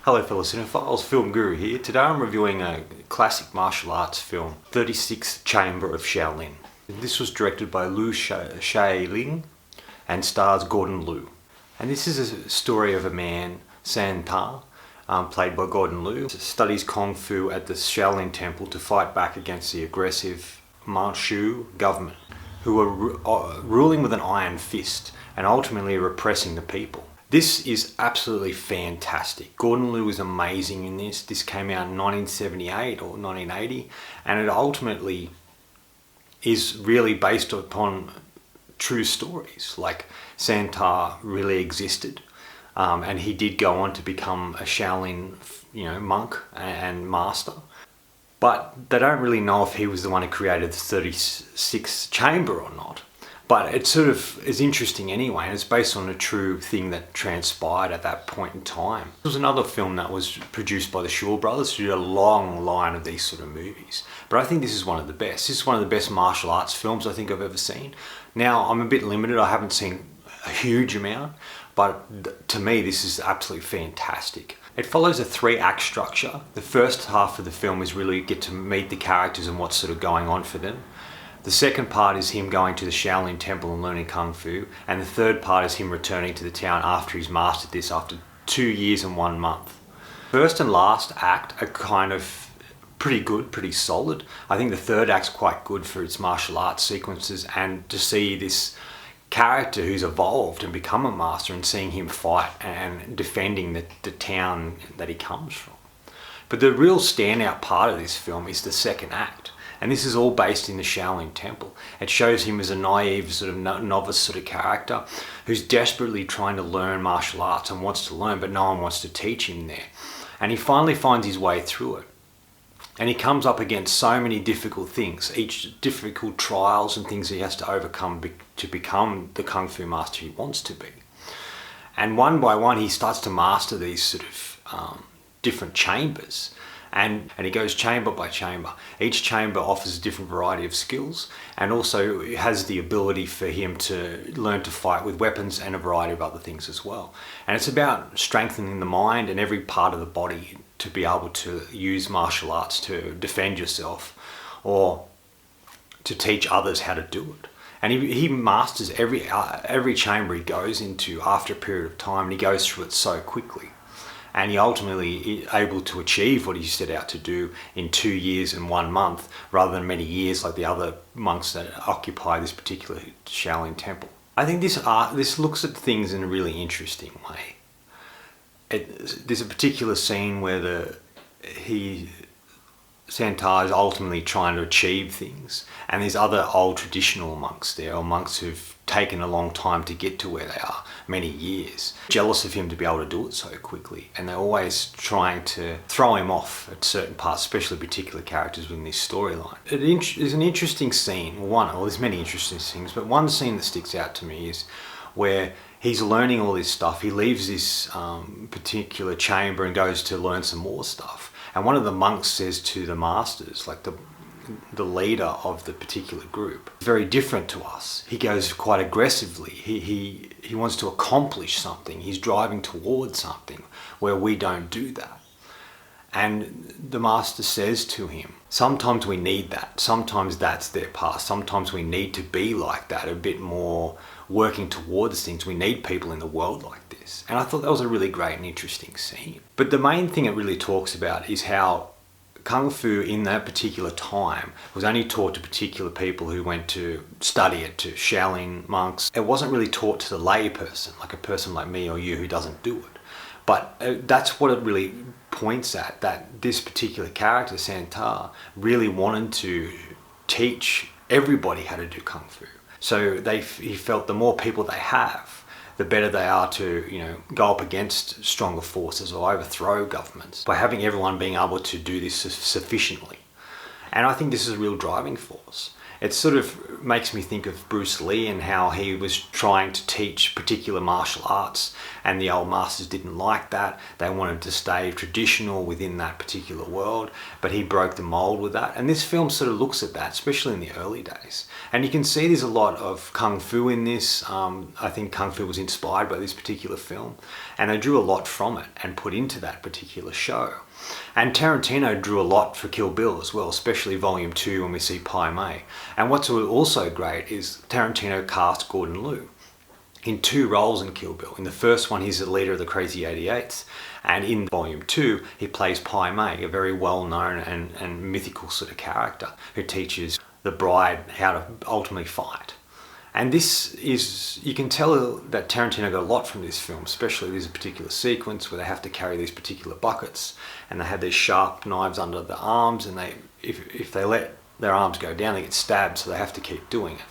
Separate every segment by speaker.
Speaker 1: Hello fellow cinephiles, Film Guru here. Today I'm reviewing a classic martial arts film, 36th Chamber of Shaolin. This was directed by Liu Shaolin and stars Gordon Lui. And this is a story of a man, San Ta, played by Gordon Lui, studies Kung Fu at the Shaolin Temple to fight back against the aggressive Manchu government, who are ruling with an iron fist and ultimately repressing the people. This is absolutely fantastic. Gordon Lui was amazing in this. This came out in 1978 or 1980, and it ultimately is really based upon true stories. Like Santa really existed, and he did go on to become a Shaolin, monk and master. But they don't really know if he was the one who created the 36th chamber or not. But it sort of is interesting anyway, and it's based on a true thing that transpired at that point in time. There was another film that was produced by the Shaw brothers who did a long line of these sort of movies. But I think this is one of the best. This is one of the best martial arts films I think I've ever seen. Now, I'm a bit limited. I haven't seen a huge amount, but to me, this is absolutely fantastic. It follows a 3-act structure. The first half of the film is really get to meet the characters and what's sort of going on for them. The second part is him going to the Shaolin Temple and learning Kung Fu. And the third part is him returning to the town after he's mastered this after 2 years and 1 month. First and last act are kind of pretty good, pretty solid. I think the third act's quite good for its martial arts sequences, and to see this character who's evolved and become a master and seeing him fight and defending the town that he comes from. But the real standout part of this film is the second act. And this is all based in the Shaolin Temple. It shows him as a naive, sort of novice sort of character who's desperately trying to learn martial arts and wants to learn, but no one wants to teach him there. And he finally finds his way through it. And he comes up against so many difficult things, each difficult trials and things he has to overcome to become the Kung Fu master he wants to be. And one by one, he starts to master these sort of different chambers. And he goes chamber by chamber. Each chamber offers a different variety of skills, and also has the ability for him to learn to fight with weapons and a variety of other things as well. And it's about strengthening the mind and every part of the body to be able to use martial arts to defend yourself or to teach others how to do it. And he masters every chamber he goes into after a period of time, and he goes through it so quickly. And he ultimately is able to achieve what he set out to do in 2 years and 1 month, rather than many years like the other monks that occupy this particular Shaolin temple. I think this looks at things in a really interesting way. There's a particular scene where Santa is ultimately trying to achieve things, and there's other old traditional monks there, or monks who've taken a long time to get to where they are, many years, jealous of him to be able to do it so quickly, and they're always trying to throw him off at certain parts, especially particular characters within this storyline. There's an interesting scene, there's many interesting things, but one scene that sticks out to me is where he's learning all this stuff. He leaves this particular chamber and goes to learn some more stuff. And one of the monks says to the masters, like the leader of the particular group, very different to us. He goes quite aggressively. He wants to accomplish something. He's driving towards something where we don't do that. And the master says to him, sometimes we need that. Sometimes that's their path. Sometimes we need to be like that, a bit more working towards things. We need people in the world like this. And I thought that was a really great and interesting scene. But the main thing it really talks about is how Kung Fu in that particular time was only taught to particular people who went to study it, to Shaolin monks. It wasn't really taught to the lay person, like a person like me or you who doesn't do it. But that's what it really points at, that this particular character, Santa, really wanted to teach everybody how to do Kung Fu. So he felt the more people they have, the better they are to, go up against stronger forces or overthrow governments, by having everyone being able to do this sufficiently. And I think this is a real driving force. It's sort of makes me think of Bruce Lee and how he was trying to teach particular martial arts, and the old masters didn't like that. They wanted to stay traditional within that particular world, but he broke the mold with that. And this film sort of looks at that, especially in the early days. And you can see there's a lot of Kung Fu in this. I think Kung Fu was inspired by this particular film, and they drew a lot from it and put into that particular show. And Tarantino drew a lot for Kill Bill as well, especially Volume 2 when we see Pai Mei. And what's also great is Tarantino cast Gordon Lui in 2 roles in Kill Bill. In the first one, he's the leader of the Crazy 88s. And in Volume 2, he plays Pai Mei, a very well-known and mythical sort of character who teaches the bride how to ultimately fight. And this is, you can tell that Tarantino got a lot from this film, especially there's a particular sequence where they have to carry these particular buckets and they have these sharp knives under the arms, and if they let their arms go down, they get stabbed, so they have to keep doing it.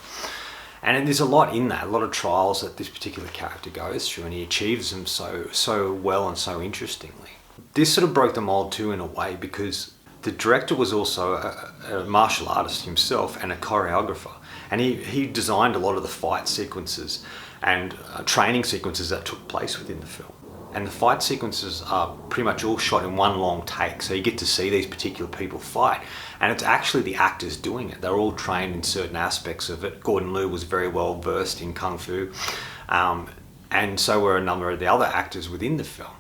Speaker 1: And there's a lot in that, a lot of trials that this particular character goes through, and he achieves them so well and so interestingly. This sort of broke the mold too in a way, because the director was also a martial artist himself and a choreographer. And he designed a lot of the fight sequences and training sequences that took place within the film. And the fight sequences are pretty much all shot in one long take, so you get to see these particular people fight. And it's actually the actors doing it. They're all trained in certain aspects of it. Gordon Lui was very well versed in Kung Fu, and so were a number of the other actors within the film.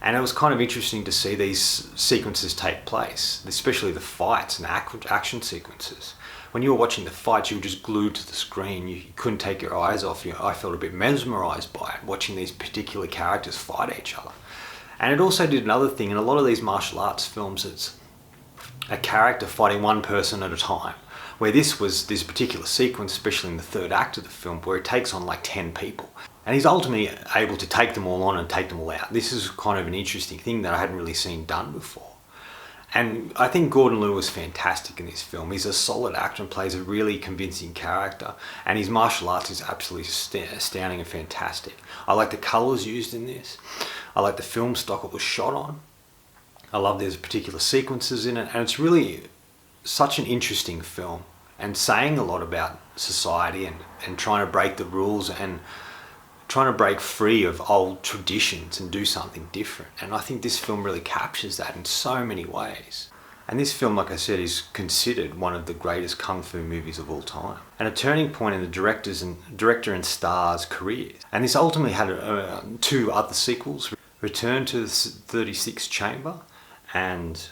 Speaker 1: And it was kind of interesting to see these sequences take place, especially the fights and action sequences. When you were watching the fights, you were just glued to the screen. You couldn't take your eyes off you. I felt a bit mesmerized by it, watching these particular characters fight each other. And it also did another thing. In a lot of these martial arts films, it's a character fighting one person at a time. Where this was this particular sequence, especially in the third act of the film, where it takes on like 10 people. And he's ultimately able to take them all on and take them all out. This is kind of an interesting thing that I hadn't really seen done before. And I think Gordon Lui was fantastic in this film. He's a solid actor and plays a really convincing character. And his martial arts is absolutely astounding and fantastic. I like the colours used in this. I like the film stock it was shot on. I love there's particular sequences in it. And it's really such an interesting film. And saying a lot about society and trying to break the rules and trying to break free of old traditions and do something different. And I think this film really captures that in so many ways. And this film, like I said, is considered one of the greatest Kung Fu movies of all time. And a turning point in the director and star's careers. And this ultimately had 2 other sequels, Return to the 36th Chamber and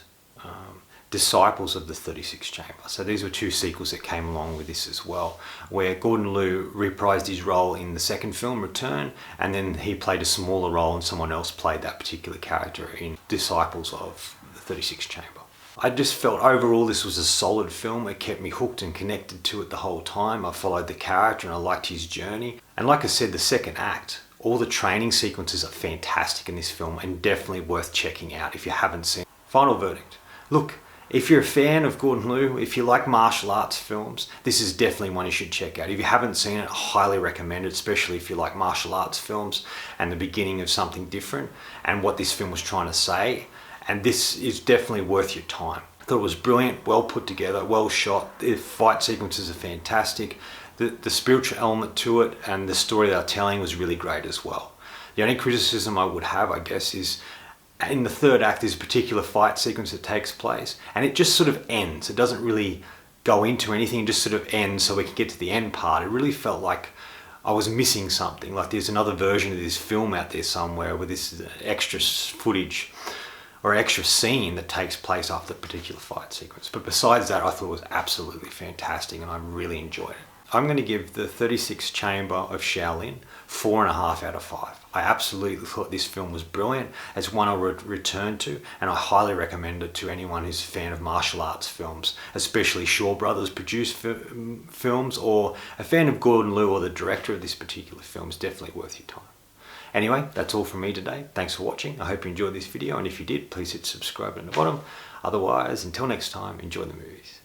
Speaker 1: Disciples of the 36th Chamber. So these were 2 sequels that came along with this as well, where Gordon Lui reprised his role in the second film, Return, and then he played a smaller role and someone else played that particular character in Disciples of the 36th Chamber. I just felt overall this was a solid film. It kept me hooked and connected to it the whole time. I followed the character and I liked his journey. And like I said, the second act, all the training sequences are fantastic in this film and definitely worth checking out if you haven't seen it. Final verdict. Look, if you're a fan of Gordon Lui, if you like martial arts films, this is definitely one you should check out. If you haven't seen it, I highly recommend it, especially if you like martial arts films and the beginning of something different and what this film was trying to say. And this is definitely worth your time. I thought it was brilliant, well put together, well shot. The fight sequences are fantastic. The spiritual element to it and the story they're telling was really great as well. The only criticism I would have, I guess, is in the third act there's a particular fight sequence that takes place and it just sort of ends. It doesn't really go into anything, it just sort of ends so we can get to the end part. It really felt like I was missing something, like there's another version of this film out there somewhere with this extra footage or extra scene that takes place after the particular fight sequence. But besides that, I thought it was absolutely fantastic and I really enjoyed it. I'm going to give the 36th Chamber of Shaolin 4.5 out of 5. I absolutely thought this film was brilliant. It's one I would return to, and I highly recommend it to anyone who's a fan of martial arts films, especially Shaw Brothers produced films, or a fan of Gordon Lui or the director of this particular film. Is definitely worth your time. Anyway, that's all from me today. Thanks for watching. I hope you enjoyed this video, and if you did, please hit subscribe at the bottom. Otherwise, until next time, enjoy the movies.